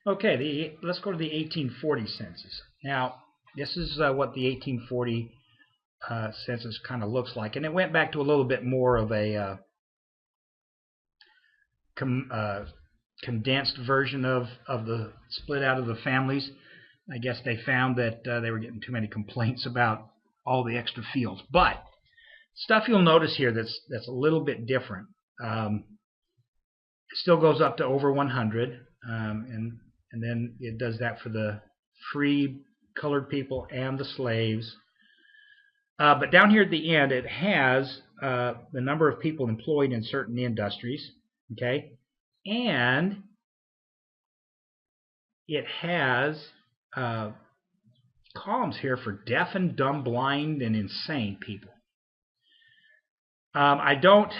Okay, let's go to the 1840 census. Now, this is what the 1840 census kind of looks like, and it went back to a little bit more of a condensed version of the split out of the families. I guess they found that they were getting too many complaints about all the extra fields. But stuff you'll notice here that's a little bit different. It still goes up to over 100, and then it does that for the free colored people and the slaves. But down here at the end, it has the number of people employed in certain industries, okay, and it has columns here for deaf and dumb, blind, and insane people. I don't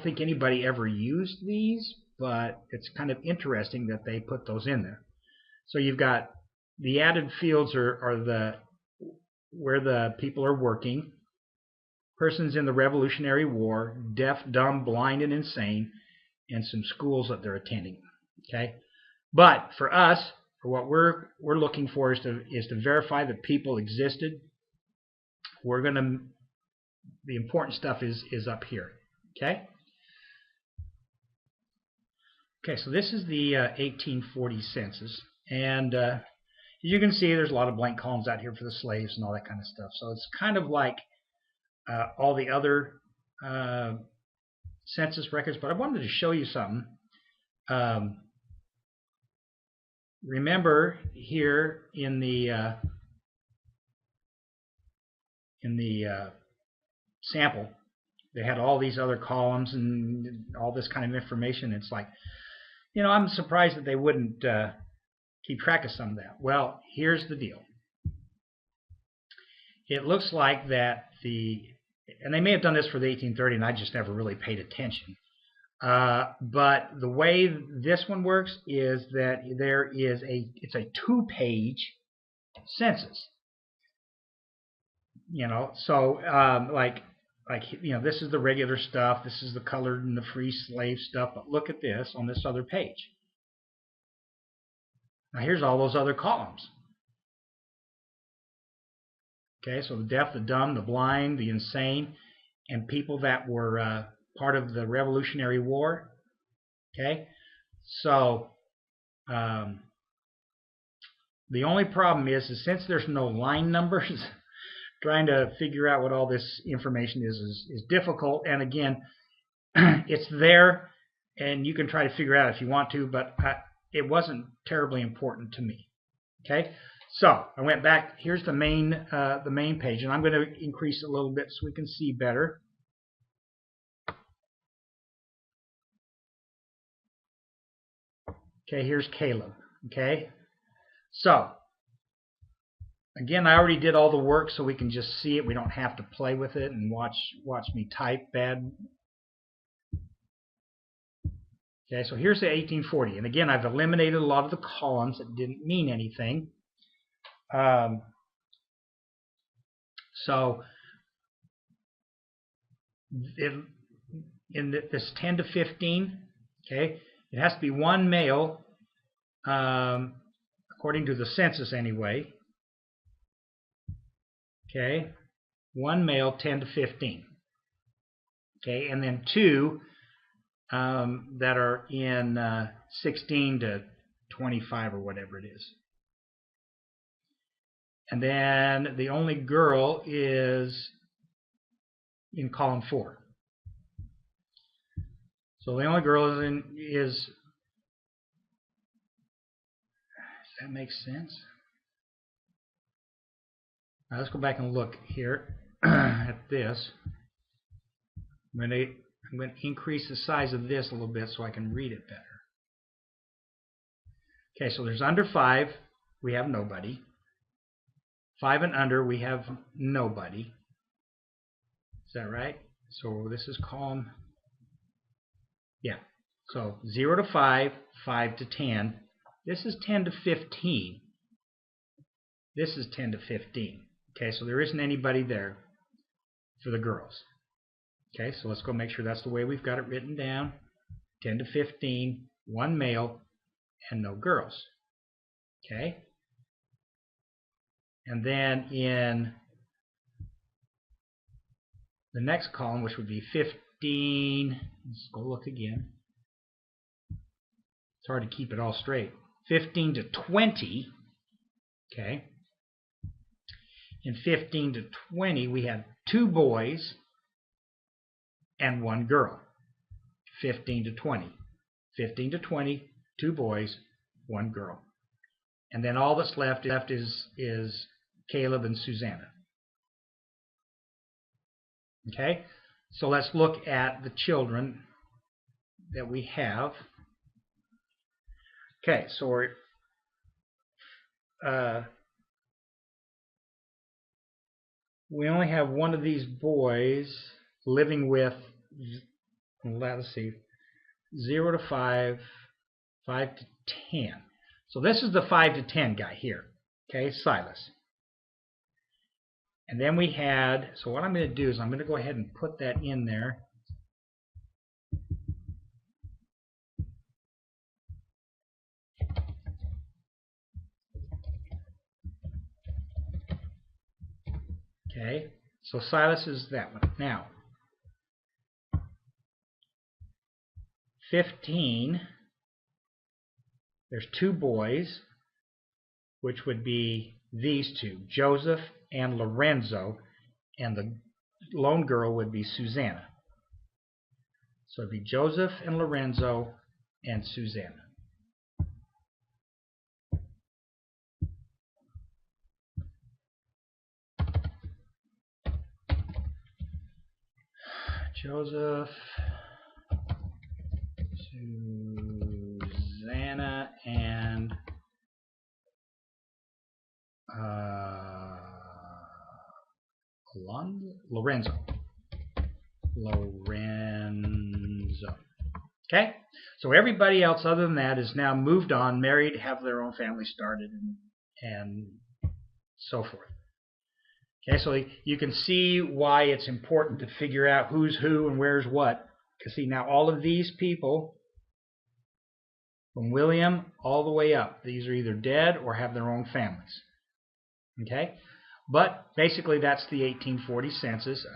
think anybody ever used these, but it's kind of interesting that they put those in there. So you've got the added fields are where the people are working, persons in the Revolutionary War, deaf, dumb, blind, and insane, and some schools that they're attending. Okay, but for us, for what we're looking for is to verify that people existed. The important stuff is up here. Okay. Okay, so this is the 1840 census, and as you can see, there's a lot of blank columns out here for the slaves and all that kind of stuff. So it's kind of like all the other census records, but I wanted to show you something. Remember here in the sample, they had all these other columns and all this kind of information. It's like, you know, I'm surprised that they wouldn't keep track of some of that. Well, here's the deal. It looks like that and they may have done this for the 1830, and I just never really paid attention. But the way this one works is that it's a 2-page census. You know, so like you know, this is the regular stuff, this is the colored and the free slave stuff, but look at this on this other page. Now here's all those other columns. Okay, so the deaf, the dumb, the blind, the insane, and people that were part of the Revolutionary War. Okay, so the only problem is since there's no line numbers, trying to figure out what all this information is difficult. And again, it's there, and you can try to figure out if you want to, but it wasn't terribly important to me. Okay, so I went back. Here's the main page, and I'm going to increase it a little bit so we can see better. Okay, here's Caleb. Okay, so again, I already did all the work, so we can just see it. We don't have to play with it and watch me type bad. Okay, so here's the 1840, and again, I've eliminated a lot of the columns that didn't mean anything. So in this 10 to 15, okay, it has to be one male, according to the census anyway. Okay, one male, 10 to 15. Okay, and then two that are in 16 to 25 or whatever it is. And then the only girl is in column 4. So the only girl is does that make sense? Now let's go back and look here at this. I'm going to increase the size of this a little bit so I can read it better. Okay, so there's under 5, we have nobody. 5 and under, we have nobody. Is that right? So this is column, yeah. So 0 to 5, 5 to 10. This is 10 to 15. This is 10 to 15. Okay, so there isn't anybody there for the girls. Okay, so let's go make sure that's the way we've got it written down. 10 to 15, one male, and no girls. Okay. And then in the next column, which would be 15, let's go look again. It's hard to keep it all straight. 15 to 20, okay. In 15 to 20, we have 2 boys and 1 girl. 15 to 20. 15 to 20, 2 boys, 1 girl. And then all that's left is Caleb and Susanna. Okay, so let's look at the children that we have. Okay, so we only have one of these boys living with, let's see, 0 to 5, 5 to 10. So this is the 5 to 10 guy here, okay, Silas. And then we had, so what I'm going to do is I'm going to go ahead and put that in there. Okay, so Silas is that one. Now, 15, there's 2 boys, which would be these 2, Joseph and Lorenzo, and the lone girl would be Susanna. So it'd be Joseph and Lorenzo and Susanna. Joseph, Susanna, and Lorenzo. Okay, so everybody else other than that is now moved on, married, have their own family started, and so forth. Okay, so you can see why it's important to figure out who's who and where's what. Because see, now all of these people, from William all the way up, these are either dead or have their own families. Okay, but basically that's the 1840 census.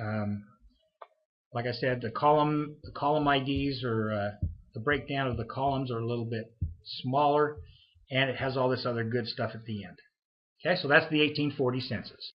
Like I said, the column IDs or the breakdown of the columns are a little bit smaller, and it has all this other good stuff at the end. Okay, so that's the 1840 census.